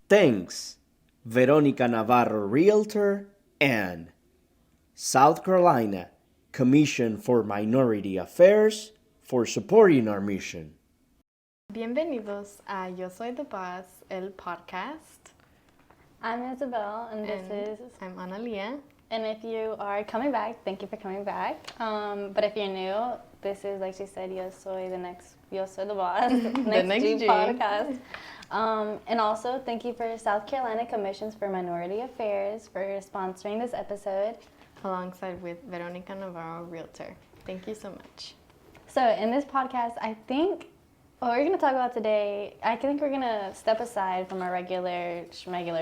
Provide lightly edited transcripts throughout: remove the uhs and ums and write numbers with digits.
Thanks, Veronica Navarro Realtor and South Carolina Commission for Minority Affairs for supporting our mission. Bienvenidos a Yo Soy the Boss, el podcast. I'm Isabel, and I'm Analia. And if you are coming back, thank you for coming back. But if you're new, this is, like she said, Yo Soy the Boss, next G podcast. And also, thank you for South Carolina Commissions for Minority Affairs for sponsoring this episode. Alongside with Veronica Navarro Realtor. Thank you so much. So in this podcast, I think what we're going to talk about today, I think we're going to step aside from our regular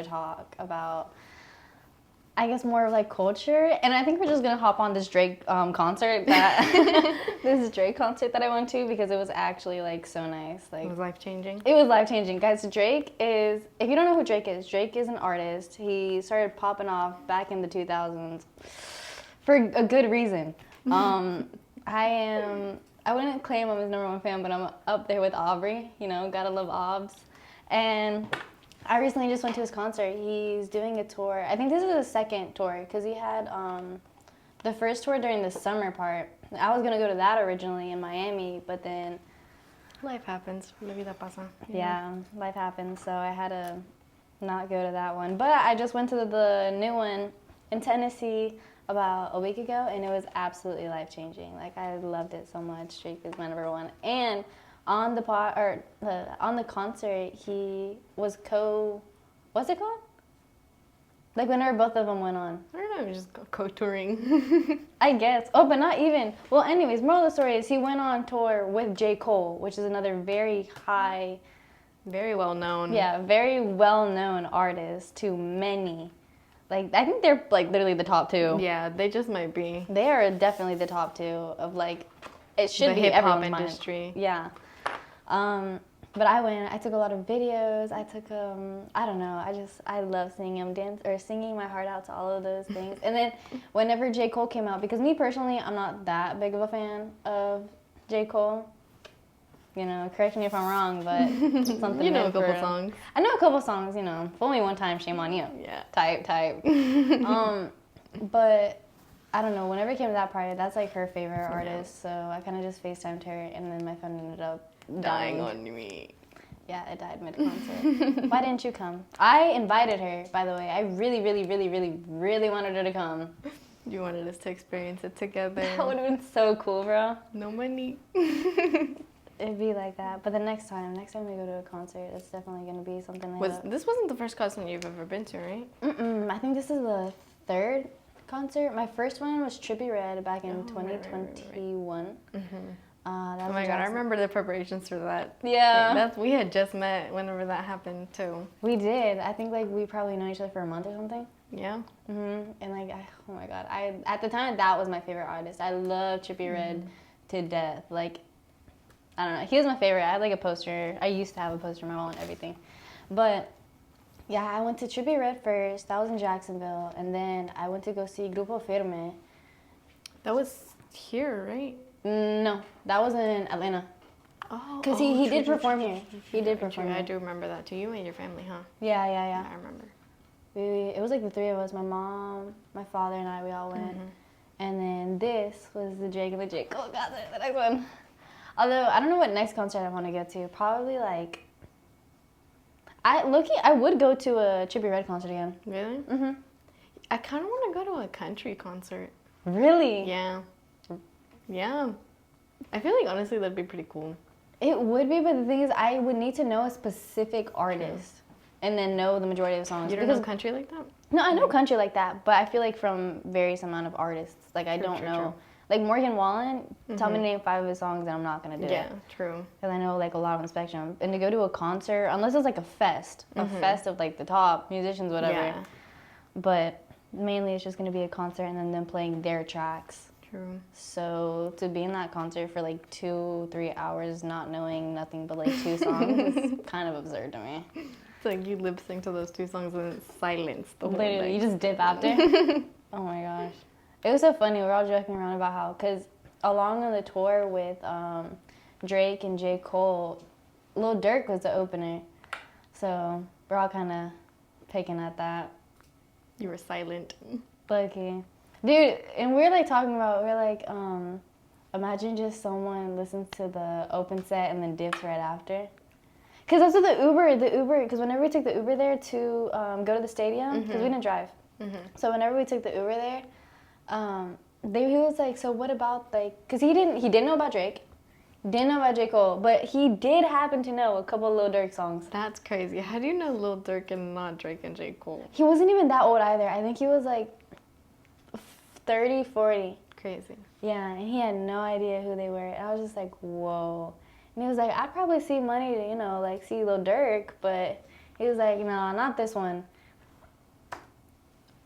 talk about, I guess, more of like culture. And I think we're just going to hop on this Drake concert this Drake concert that I went to, because it was actually like so nice. Like, it was life-changing? It was life-changing. Guys, Drake is, if you don't know who Drake is an artist. He started popping off back in the 2000s for a good reason. I wouldn't claim I'm his number one fan, but I'm up there with Aubrey. You know, gotta love Aubs. And I recently just went to his concert. He's doing a tour. I think this is his second tour, because he had the first tour during the summer part. I was gonna go to that originally in Miami, but then life happens. La vida pasa. Yeah, life happens. So I had to not go to that one. But I just went to the new one in Tennessee about a week ago, and it was absolutely life-changing. Like, I loved it so much. Drake is my number one. And on the concert, he was what's it called? Like, whenever both of them went on. I don't know, just co-touring. I guess. Oh, but not even. Well, anyways, moral of the story is he went on tour with J. Cole, which is another very well-known. Yeah, very well-known artist to many. Like, I think they're, like, literally the top two. Yeah, they just might be. They are definitely the top two of, like, it should the be hip-hop everyone's industry. Mind. Yeah. But I took a lot of videos. I took, I don't know. I love seeing him dance or singing my heart out to all of those things. And then whenever J. Cole came out, because me personally, I'm not that big of a fan of J. Cole. You know, correct me if I'm wrong, but something. You know a couple songs. I know a couple songs, you know. If only one time, shame on you. Yeah. Type. But I don't know, whenever it came to that part, that's like her favorite artist. So I kind of just FaceTimed her, and then my phone ended up dying on me. Yeah, it died mid-concert. Why didn't you come? I invited her, by the way. I really, really, really, really, really wanted her to come. You wanted us to experience it together. That would have been so cool, bro. No money. It'd be like that. But the next time we go to a concert, it's definitely going to be something like that. This wasn't the first concert you've ever been to, right? I think this is the third concert. My first one was Trippie Redd back in 2021. Right. Mm-hmm. Oh my God, I remember the preparations for that. Yeah. We had just met whenever that happened, too. We did. I think, like, we probably known each other for a month or something. Yeah. Mm-hmm. And, like, oh, my God. At the time, that was my favorite artist. I love Trippie Redd to death. Like, I don't know. He was my favorite. I had, like, a poster. I used to have a poster on my wall and everything. But, yeah, I went to Trippie Redd first. That was in Jacksonville. And then I went to go see Grupo Firme. That was here, right? No, that was in Atlanta. Oh, because he did perform here. He did perform here. I do remember that too. You and your family, huh? Yeah. I remember. It was like the three of us. My mom, my father, and I. We all went. And then this was the Drake and the J. Cole concert, the next one. Although I don't know what next concert I want to go to. Probably like I would go to a Trippie Redd concert again. Really? Mhm. I kind of want to go to a country concert. Really? Yeah. I feel like, honestly, that'd be pretty cool. It would be, but the thing is, I would need to know a specific artist and then know the majority of the songs. You don't know country like that? No, I know country like that, but I feel like from various amount of artists. Like, I don't know. True. Like, Morgan Wallen, tell me to name 5 of his songs, and I'm not going to do it. Yeah, true. Because I know, like, a lot of them Spectrum. And to go to a concert, unless it's, like, a fest of, like, the top musicians, whatever. Yeah. But mainly it's just going to be a concert and then them playing their tracks. True. So to be in that concert for like 2-3 hours not knowing nothing but like 2 songs is kind of absurd to me. It's like you lip sync to those 2 songs in silence the whole Literally, night. you just dip after. Oh my gosh. It was so funny. We were all joking around about how, because along on the tour with Drake and J. Cole, Lil Durk was the opener. So we're all kind of picking at that. You were silent. Lucky. Dude, and we're like talking about, we're like, imagine just someone listens to the open set and then dips right after. Because that's what the Uber, because whenever we took the Uber there to go to the stadium, because we didn't drive. So whenever we took the Uber there, he was like, so what about, like, because he didn't know about Drake, didn't know about J. Cole, but he did happen to know a couple of Lil Durk songs. That's crazy. How do you know Lil Durk and not Drake and J. Cole? He wasn't even that old either. I think he was like 30, 40. Crazy. Yeah, and he had no idea who they were. And I was just like, whoa. And he was like, I'd probably see money to, like see Lil Durk, but he was like, no, not this one.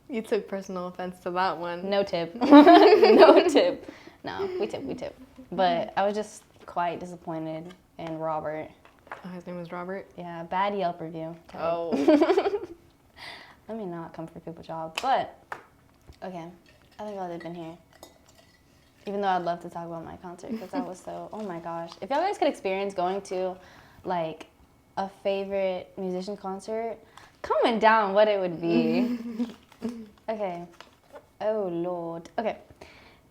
You took personal offense to that one. No tip. No tip. No, we tip. But I was just quite disappointed in Robert. Oh, his name was Robert? Yeah, bad Yelp review. Oh. Let me not come for people job. But, okay, I think I'll leave in here. Even though I'd love to talk about my concert because that was so, oh my gosh. If y'all guys could experience going to, like, a favorite musician concert, comment down what it would be. Okay. Oh, Lord. Okay.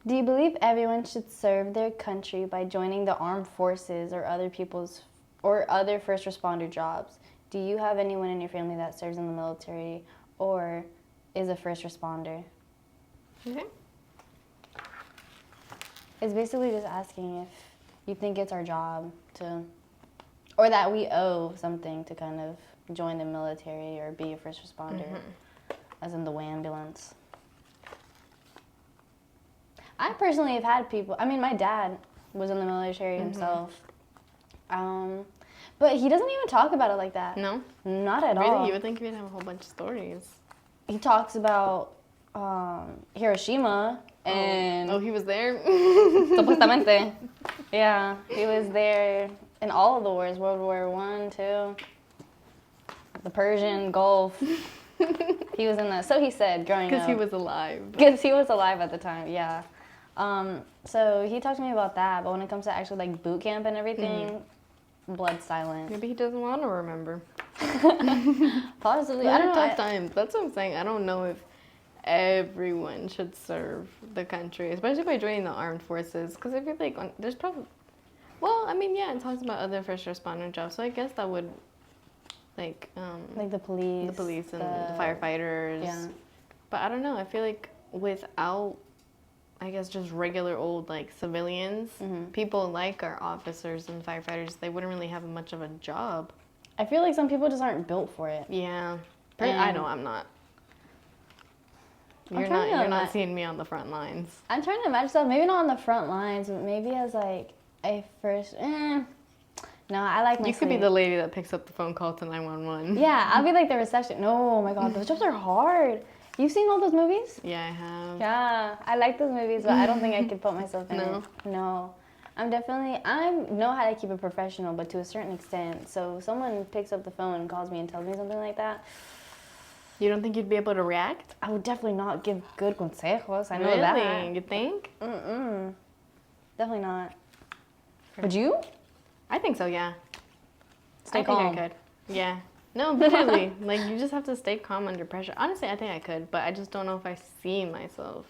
Do you believe everyone should serve their country by joining the armed forces or other first responder jobs? Do you have anyone in your family that serves in the military or is a first responder? Okay. It's basically just asking if you think it's our job to, or that we owe something to kind of join the military or be a first responder, as in the ambulance. I personally have had people, my dad was in the military himself, but he doesn't even talk about it like that. No? Not at Really? all. You would think he'd have a whole bunch of stories. He talks about Hiroshima and... Oh, he was there? Supuestamente. Yeah, he was there in all of the wars, World War I, II, the Persian Gulf. He was in that. So he said growing up. Because he was alive. Because he was alive at the time, yeah. So he talked to me about that, but when it comes to actually like boot camp and everything, blood silent. Maybe he doesn't want to remember. Possibly. I I don't know. tough times. That's what I'm saying. I don't know if everyone should serve the country, especially by joining the armed forces. Because I feel like there's probably, yeah, it talks about other first responder jobs. So I guess that would, like the police. The police and the firefighters. Yeah. But I don't know. I feel like without, I guess, just regular old, like, civilians, people like our officers and firefighters, they wouldn't really have much of a job. I feel like some people just aren't built for it. Yeah. I know I'm not. You're not seeing me on the front lines. I'm trying to imagine stuff, maybe not on the front lines, but maybe as, like, a first... No, I like my You could be sleep. the lady that picks up the phone call to 911. Yeah, I'll be like the reception. No, oh my God, those jobs are hard. You've seen all those movies? Yeah, I have. Yeah, I like those movies, but I don't think I could put myself in No? it. No. I know how to keep it professional, but to a certain extent. So if someone picks up the phone and calls me and tells me something like that, You don't think you'd be able to react? I would definitely not give good consejos. I know Really? that. You think? Definitely not. Would you? I think so, yeah. Stay I calm. think I could. Yeah. No, literally. Like, you just have to stay calm under pressure. Honestly, I think I could, but I just don't know if I see myself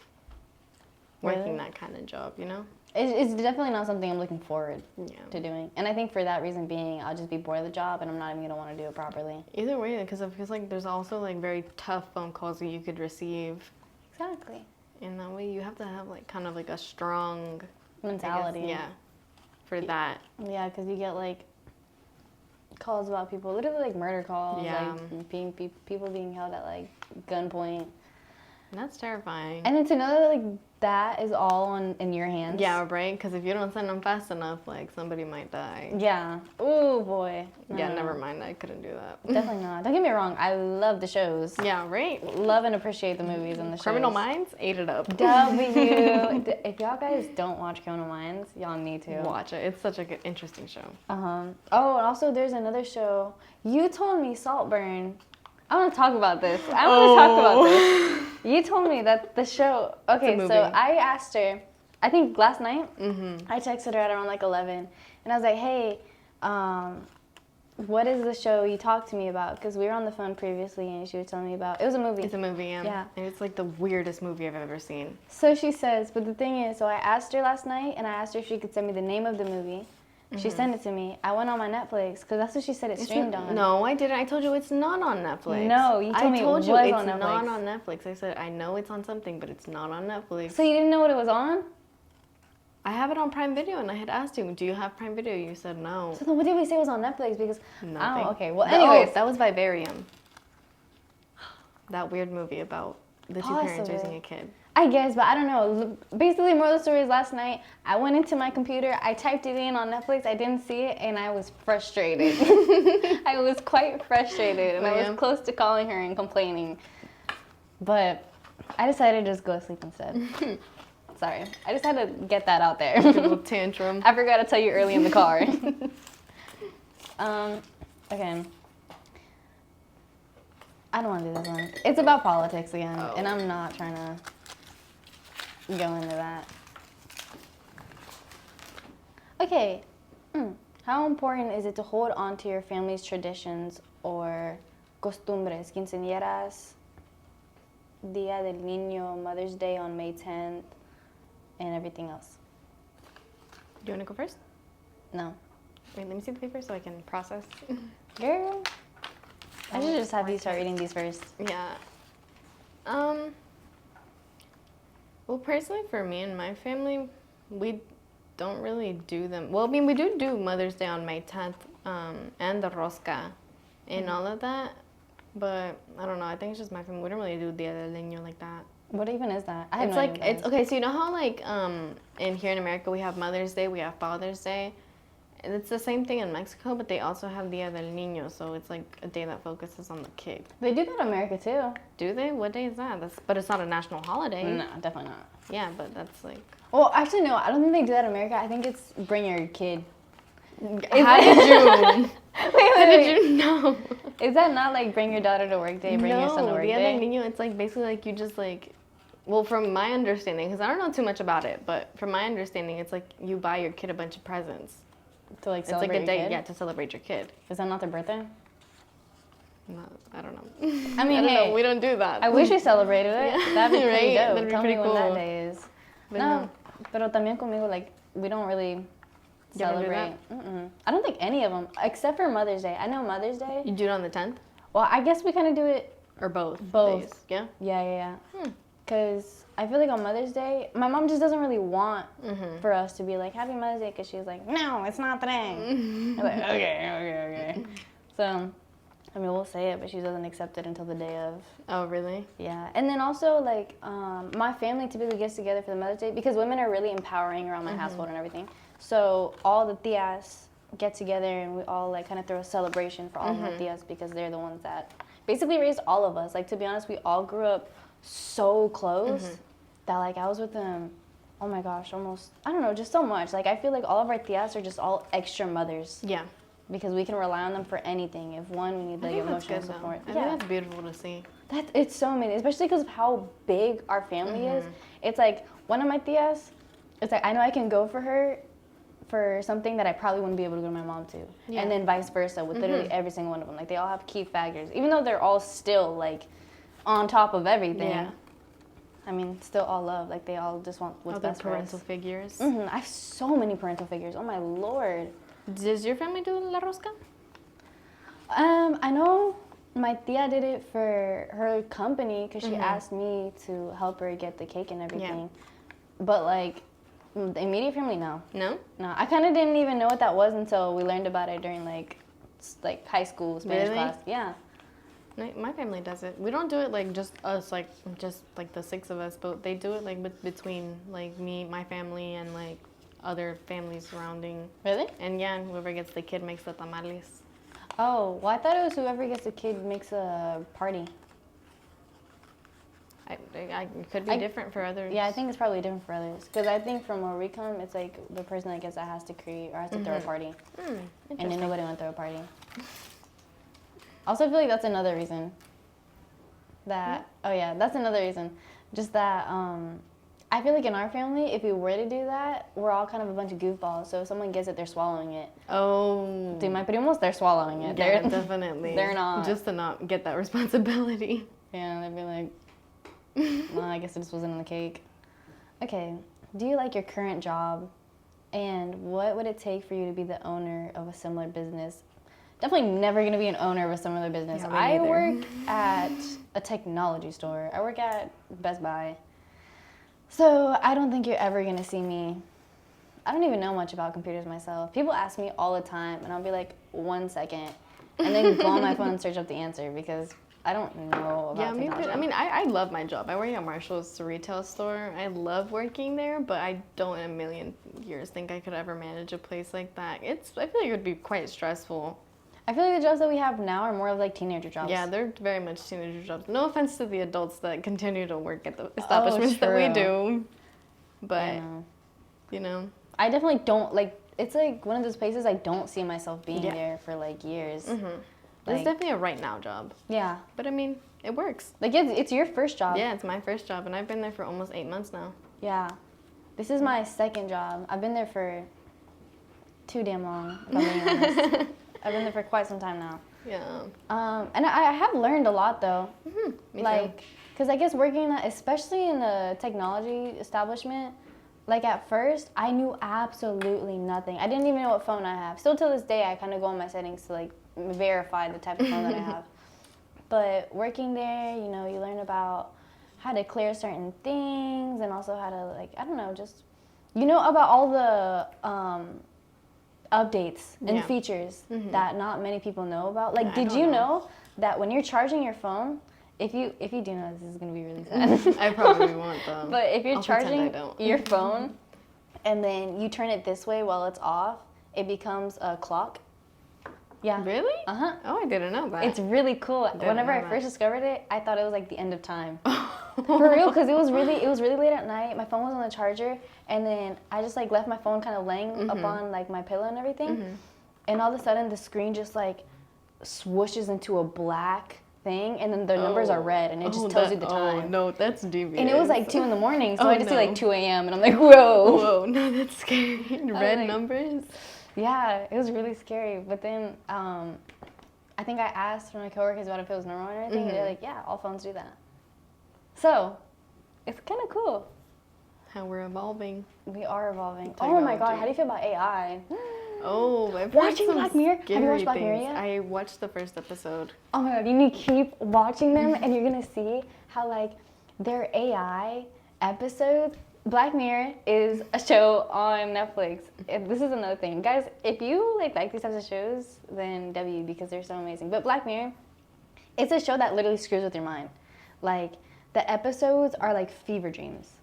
working Really? that kind of job, you know? It's definitely not something I'm looking forward Yeah. to doing. And I think for that reason being, I'll just be bored of the job and I'm not even going to want to do it properly. Either way, because it feels like there's also, like, very tough phone calls that you could receive. Exactly. And that way you have to have, like, kind of, like, a strong... Mentality. Yeah. For that. Yeah, because you get, like, calls about people, literally, like, murder calls. Yeah. Like, people being held at, like, gunpoint. And that's terrifying. And then to know that, like, that is all in your hands. Yeah, right? Because if you don't send them fast enough, like, somebody might die. Yeah. Ooh, boy. Yeah, never mind. I couldn't do that. Definitely not. Don't get me wrong. I love the shows. Yeah, right? Love and appreciate the movies and the shows. Criminal Minds, ate it up. If y'all guys don't watch Criminal Minds, y'all need to. Watch it. It's such a good, interesting show. Oh, and also there's another show. You told me Saltburn. I want to talk about this. You told me that the show... Okay, movie. so I asked her, I think last night, I texted her at around like 11, and I was like, hey, what is the show you talked to me about? Because we were on the phone previously and she was telling me about, it was a movie. It's a movie, yeah. Yeah. And it's like the weirdest movie I've ever seen. So she says, but the thing is, so I asked her last night and I asked her if she could send me the name of the movie. She sent it to me. I went on my Netflix because that's what she said it streamed on. No, I didn't. I told you it's not on Netflix. No, you told me it was on Netflix. It's not on Netflix. I said, I know it's on something, but it's not on Netflix. So you didn't know what it was on? I have it on Prime Video, and I had asked you, do you have Prime Video? You said no. So then what did we say was on Netflix? Because, Nothing. oh, okay. Well, anyways. That was Vivarium. That weird movie about the two parents raising a kid. I guess, but I don't know. Basically, moral of the story is last night, I went into my computer, I typed it in on Netflix, I didn't see it, and I was frustrated. I was quite frustrated, and I was close to calling her and complaining. But I decided to just go to sleep instead. Sorry. I just had to get that out there. A little tantrum. I forgot to tell you early in the car. Okay. I don't want to do this one. It's about politics again, and I'm not trying to go into that. Okay. How important is it to hold on to your family's traditions or costumbres, quinceañeras, Día del Niño, Mother's Day on May 10th, and everything else? Do you want to go first? No. Wait, let me see the paper so I can process. Girl. I should just have you start reading these first. Yeah. Well, personally, for me and my family, we don't really do them. Well, I mean, we do Mother's Day on May 10th, and the rosca, and all of that. But I don't know. I think it's just my family. We don't really do Dia del Niño like that. What even is that? I have It's no like idea. it's okay. So you know how like in here in America we have Mother's Day, we have Father's Day. And it's the same thing in Mexico, but they also have Dia del Niño, so it's like a day that focuses on the kid. They do that in America too. Do they? What day is that? But it's not a national holiday. No, definitely not. Yeah, but that's like. Well, actually, no. I don't think they do that in America. I think it's bring your kid. How did you? How did you know? Is that not like bring your daughter to work day, bring your son to work Dia day? del Niño, it's like basically like you just like. Well, from my understanding, because I don't know too much about it, but from my understanding, it's like you buy your kid a bunch of presents. To like It's celebrate like a day, your kid? yeah, to celebrate your kid. Is that not their birthday? No, I don't know. I mean, I don't hey, know. We don't do that. I wish we celebrated it. Yeah. That'd be pretty Right? dope. That'd be Tell pretty me when that cool. day is. But No, pero también conmigo, like, we don't really You don't do celebrate. I don't think any of them, except for Mother's Day. I know Mother's Day. You do it on the 10th? Well, I guess we kind of do it. Or both? Both. Days? Yeah? Yeah. Because I feel like on Mother's Day, my mom just doesn't really want for us to be like, Happy Mother's Day, because she's like, no, it's not today. I'm like, okay. So, I mean, we'll say it, but she doesn't accept it until the day of. Oh, really? Yeah. And then also, like, my family typically gets together for the Mother's Day because women are really empowering around my household and everything. So all the tias get together and we all, like, kind of throw a celebration for all of the tias because they're the ones that basically raised all of us. Like, to be honest, we all grew up so close that, like, I was with them, oh my gosh, almost, I don't know, just so much. Like, I feel like all of our tias are just all extra mothers. Yeah. Because we can rely on them for anything. If one, we need, like, emotional support. I think that's beautiful to see. It's so amazing, especially because of how big our family is. It's like, one of my tias, it's like, I know I can go for her for something that I probably wouldn't be able to go to my mom to. Yeah. And then vice versa with literally every single one of them. Like, they all have key factors. Even though they're all still, like, on top of everything. Yeah. I mean, still all love. Like, they all just want what's Other best for us. parental figures. I have so many parental figures. Oh, my Lord. Does your family do la rosca? I know my tia did it for her company because she asked me to help her get the cake and everything. But, like, the immediate family, no. No? No, I kind of didn't even know what that was until we learned about it during, like high school Spanish class. Yeah. My family does it. We don't do it like just us, like just like the six of us, but they do it like between like me, my family, and like other families surrounding. Really? And yeah, whoever gets the kid makes the tamales. Oh, well, I thought it was whoever gets a kid makes a party. It could be different for others. Yeah, I think it's probably different for others. Because I think from where we come, it's like the person that gets that has to create or has to throw a party. And then nobody want to throw a party. Also, I feel like that's another reason that, that's another reason. Just that, I I feel like in our family, if we were to do that, we're all kind of a bunch of goofballs. So if someone gets it, they're swallowing it. Oh. Dude, my primos, they're swallowing it. Yeah, They're definitely. They're not. Just to not get that responsibility. Yeah, they'd be like, well, I guess it just wasn't in the cake. Okay, do you like your current job? And what would it take for you to be the owner of a similar business? Definitely never going to be an owner of a similar business. Yeah, I neither. work at a technology store. I work at Best Buy. So I don't think you're ever going to see me. I don't even know much about computers myself. People ask me all the time, and I'll be like, 1 second, and then go on my phone and search up the answer because I don't know about technology. I mean, I love my job. I work at Marshall's retail store. I love working there, but I don't in a million years think I could ever manage a place like that. I feel like it would be quite stressful. I feel like the jobs that we have now are more of like teenager jobs. Yeah, they're very much teenager jobs. No offense to the adults that continue to work at the establishments that we true. do, but I know. you know, I definitely don't like. It's like one of those places I don't see myself being Yeah. there for like years. it's Like, definitely a right now job. yeah, But I mean, it works. like it's your first job. Yeah, it's my first job, and I've been there for almost 8 months now. Yeah. This is my second job. I've been there for too damn long, if I'm being honest. I've been there for quite some time now. Yeah. And I have learned a lot though. Me Like, because I guess working, especially in a technology establishment, like at first, I knew absolutely nothing. I didn't even know what phone I have. Still to this day, I kind of go on my settings to like verify the type of phone that I have. But working there, you know, you learn about how to clear certain things and also how to like, I don't know, just, you know, about all the updates and Yeah. features that not many people know about. Like, I did don't you know. know that when you're charging your phone, if you do know, this is gonna be really sad. I probably won't though. But if you're I'll pretend I charging don't. your phone and then you turn it this way while it's off, it becomes a clock. Yeah. Really? Uh-huh. Oh, I didn't know that. It's really cool. Didn't Whenever know I that. first discovered it, I thought it was like the end of time. For real, because it was really late at night. My phone was on the charger, and then I just like left my phone kind of laying up on like my pillow and everything. And all of a sudden, the screen just like swooshes into a black thing, and then the numbers are red, and it just tells you the time. Oh no, that's devious. And it was like 2 in the morning, so Oh, I just see no. like 2 a.m. and I'm like, whoa. Whoa, no, that's scary. Red like- numbers. Yeah, it was really scary. But then I think I asked my coworkers about if it was normal or anything, and they're like, yeah, all phones do that. So it's kind of cool. How we're evolving. We are evolving. Oh my God, Technology. how do you feel about AI? Oh, I've heard Watching some Black Mirror? Have you scary watched Black Mirror things. yet? I watched the first episode. Oh my God, you need to keep watching them, and you're gonna see how like their AI episodes. Black Mirror is a show on Netflix. This is another thing, guys. If you like these types of shows, then W, because they're so amazing. But Black Mirror, it's a show that literally screws with your mind. Like the episodes are like fever dreams.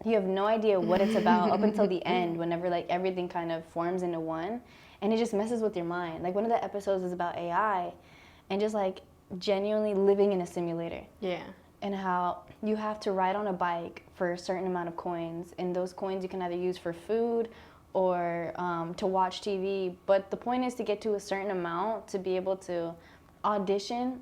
You have no idea what it's about up until the end, whenever like everything kind of forms into one, and it just messes with your mind. Like one of the episodes is about AI, and just like genuinely living in a simulator. Yeah. And how you have to ride on a bike for a certain amount of coins, and those coins you can either use for food or to watch TV. But the point is to get to a certain amount to be able to audition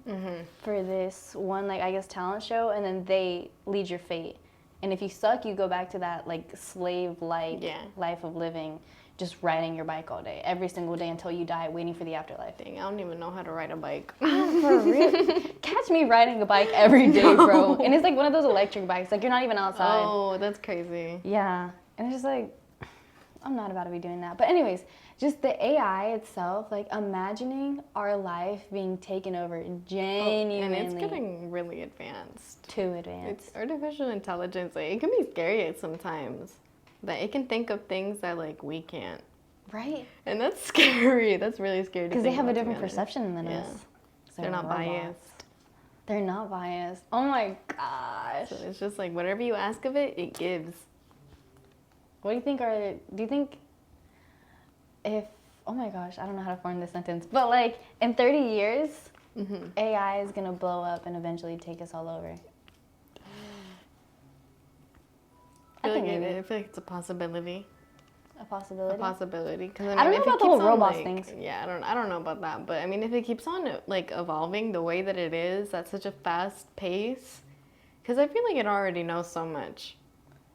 for this one, like I guess, talent show, and then they lead your fate. And if you suck, you go back to that like slave-like life of living, just riding your bike all day, every single day until you die, waiting for the afterlife. Dang, I don't even know how to ride a bike. For real. Catch me riding a bike every day, bro. And it's like one of those electric bikes. Like, you're not even outside. Oh, that's crazy. Yeah. And it's just like, I'm not about to be doing that. But anyways, just the AI itself, like imagining our life being taken over genuinely. And it's getting really advanced. too advanced. It's artificial intelligence. Like, it can be scary at sometimes. That it can think of things that like we can't. Right? And that's scary. That's really scary. Because they have a different perception than Yeah. us. They're not robots. biased. They're not biased. Oh my gosh. So it's just like whatever you ask of it, it gives. What do you think do you think if, oh my gosh, I don't know how to form this sentence, but like in 30 years, AI is going to blow up and eventually take us all over? I think maybe I feel like it's a possibility. a possibility. A possibility. Because I don't know if it about the whole keeps on, robots like, things. Yeah, I don't know about that. But I mean, if it keeps on like evolving the way that it is at such a fast pace, because I feel like it already knows so much.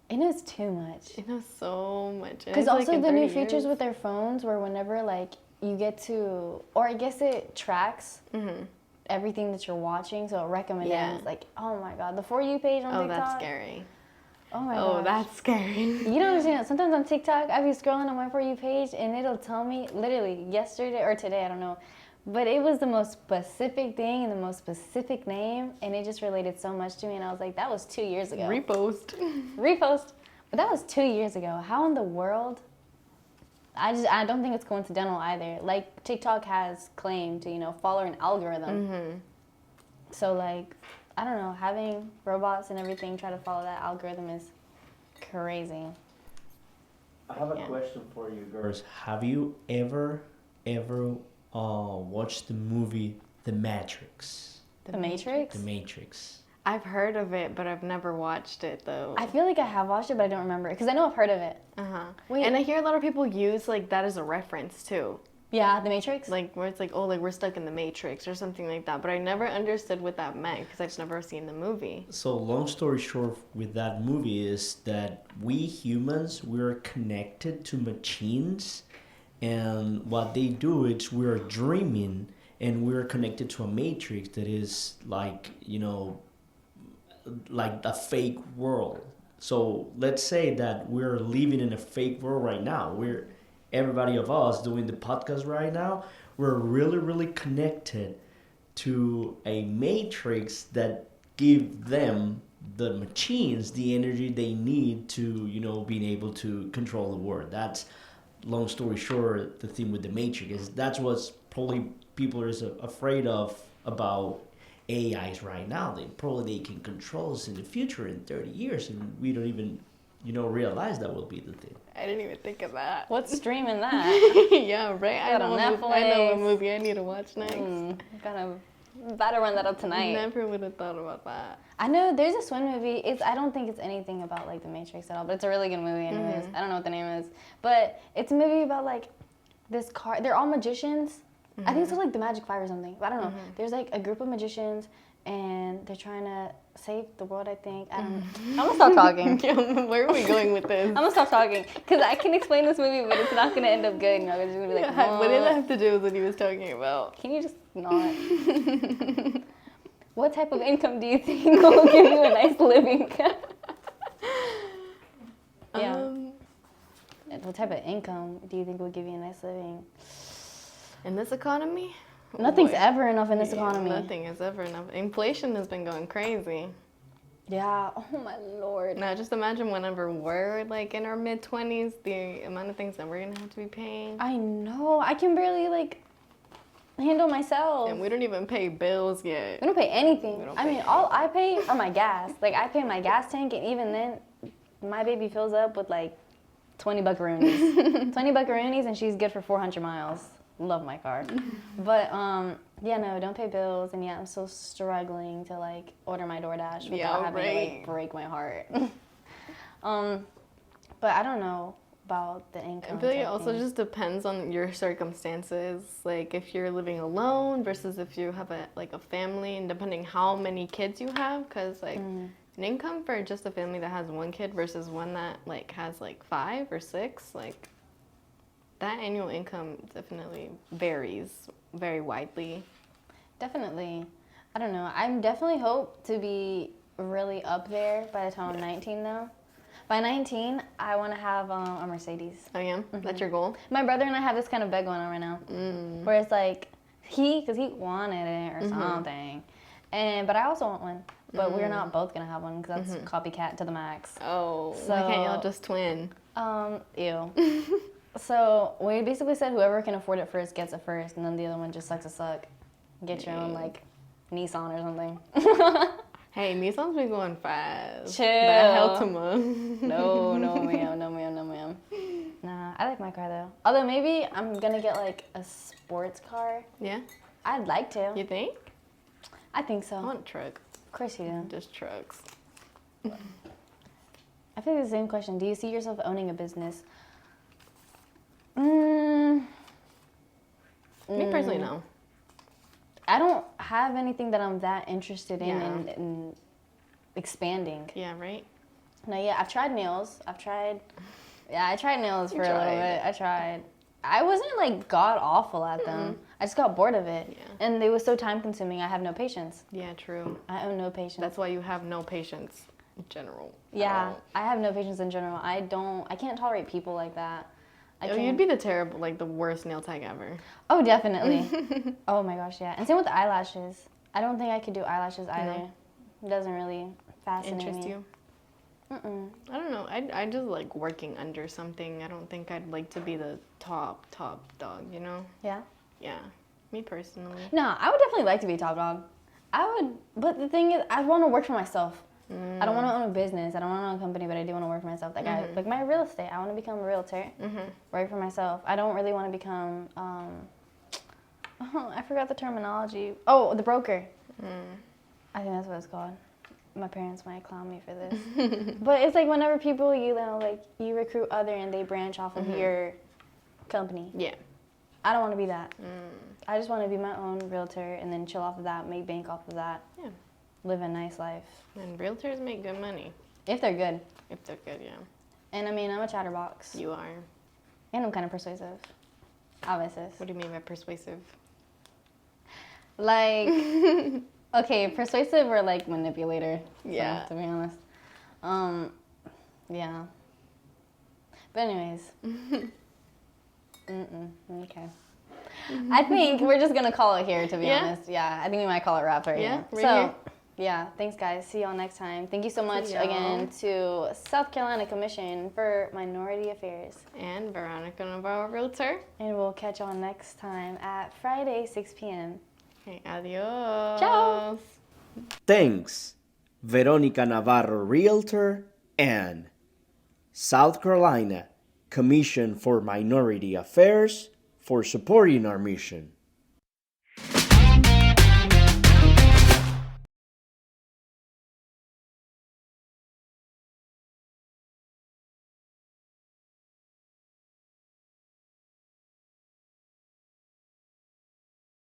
It knows too much. It knows so much. Because also the new features with their phones where whenever like you get to, or I guess it tracks everything that you're watching, so it recommends like, oh my god, the For You page on TikTok. Oh, that's scary. Oh my god. Oh, that's scary. You don't understand. Sometimes on TikTok, I be scrolling on my For You page and it'll tell me literally yesterday or today, I don't know. But it was the most specific thing and the most specific name, and it just related so much to me. And I was like, that was 2 years ago. Repost. But that was 2 years ago. How in the world? I don't think it's coincidental either. Like TikTok has claimed to, follow an algorithm. So like, I don't know, having robots and everything try to follow that algorithm is crazy. I have a question for you girls. Have you ever watched the movie The Matrix? The Matrix? The Matrix. I've heard of it, but I've never watched it though. I feel like I have watched it, but I don't remember it because I know I've heard of it. Wait, and I hear a lot of people use like that as a reference too. Yeah, The Matrix? Like where it's like, oh, like we're stuck in the Matrix or something like that. But I never understood what that meant because I've never seen the movie. So long story short with that movie is that we humans, we're connected to machines, and what they do is we're dreaming and we're connected to a matrix that is like, like a fake world. So let's say that we're living in a fake world right now. Everybody of us doing the podcast right now, we're really, really connected to a matrix that give them, the machines, the energy they need to, being able to control the world. That's, long story short, the thing with the matrix is that's what's probably people are afraid of about AIs right now. They can control us in the future in 30 years, and we don't even, realize that will be the thing. I didn't even think of that. What's streaming that? Yeah, right. I know what movie I need to watch next. Gotta run that up tonight. Never would have thought about that. I know there's a swim movie. I don't think it's anything about like the Matrix at all, but it's a really good movie anyways. I don't know what the name is, but it's a movie about like this car. They're all magicians. I think it's like the Magic Five or something. But I don't know. There's like a group of magicians and they're trying to save the world, I think. I don't know. I'm gonna stop talking. Where are we going with this? I'm gonna stop talking because I can explain this movie, but it's not gonna end up good. It's just gonna be like, what did that have to do with what he was talking about? Can you just not? What type of income do you think will give you a nice living? Yeah. What type of income do you think will give you a nice living? In this economy? Nothing's ever enough in this economy. Nothing is ever enough. Inflation has been going crazy. Yeah. Oh my Lord. Now just imagine whenever we're like in our mid-20s, the amount of things that we're gonna have to be paying. I know. I can barely like handle myself. And we don't even pay bills yet. We don't pay anything. All I pay are my gas. Like I pay my gas tank, and even then, my baby fills up with like 20 buckaroonies. 20 buckaroonies, and she's good for 400 miles. Love my car. But don't pay bills, and I'm still struggling to like order my DoorDash without having to like break my heart. But I don't know about the income. I feel like it also just depends on your circumstances. Like if you're living alone versus if you have a family, and depending how many kids you have, because like an income for just a family that has one kid versus one that like has like 5 or 6, like that annual income definitely varies very widely. Definitely. I don't know. I definitely hope to be really up there by the time I'm 19 though. By 19, I want to have a Mercedes. Oh yeah? That's your goal? My brother and I have this kind of bet going on right now. Where it's like, because he wanted it or something. But I also want one. But we're not both going to have one because that's copycat to the max. Oh, so why can't y'all just twin? Ew. So we basically said whoever can afford it first gets it first, and then the other one just sucks a suck. Get your own like Nissan or something. Hey, Nissan's been going fast. Chill. That Altima. No, ma'am. Nah, I like my car though. Although maybe I'm gonna get like a sports car. Yeah? I'd like to. You think? I think so. I want a truck. Of course you do. Just trucks. I think it's the same question. Do you see yourself owning a business? Me personally, no. I don't have anything that I'm that interested in expanding. Yeah, right? No, yeah, I've tried nails. I tried nails for a little tried. bit. I tried. I wasn't like god awful at them. I just got bored of it. Yeah. And they were so time consuming. I have no patience. Yeah, true. I own no patience. That's why you have no patience in general. Yeah, I have no patience in general. I can't tolerate people like that. You'd be the worst nail tech ever. Oh, definitely. Oh my gosh, yeah. And same with the eyelashes. I don't think I could do eyelashes either. It doesn't really fascinate Interest me. you? I don't know. I just like working under something. I don't think I'd like to be the top dog, you know? Yeah? Yeah. Me personally. No, I would definitely like to be top dog. But the thing is, I want to work for myself. I don't want to own a business. I don't want to own a company, but I do want to work for myself. Like my real estate, I want to become a realtor, work for myself. I don't really want to become, I forgot the terminology. Oh, the broker. I think that's what it's called. My parents might clown me for this. But it's like whenever people, you recruit other and they branch off of your company. Yeah. I don't want to be that. I just want to be my own realtor and then chill off of that, make bank off of that. Yeah. Live a nice life. And realtors make good money. If they're good. If they're good, yeah. And I mean, I'm a chatterbox. You are. And I'm kind of persuasive. Obviously. What do you mean by persuasive? Like, okay, persuasive or like manipulator. Yeah. To be honest. Yeah. But anyways. Okay. I think we're just gonna call it here, to be honest. Yeah, I think we might call it wrap right Yeah, here. right So, here. yeah, thanks guys. See y'all next time. Thank you so much See y'all. again to South Carolina Commission for Minority Affairs. And Veronica Navarro, realtor. And we'll catch y'all next time at Friday, 6 p.m. Okay, adios. Ciao. Thanks, Veronica Navarro, Realtor, and South Carolina Commission for Minority Affairs for supporting our mission.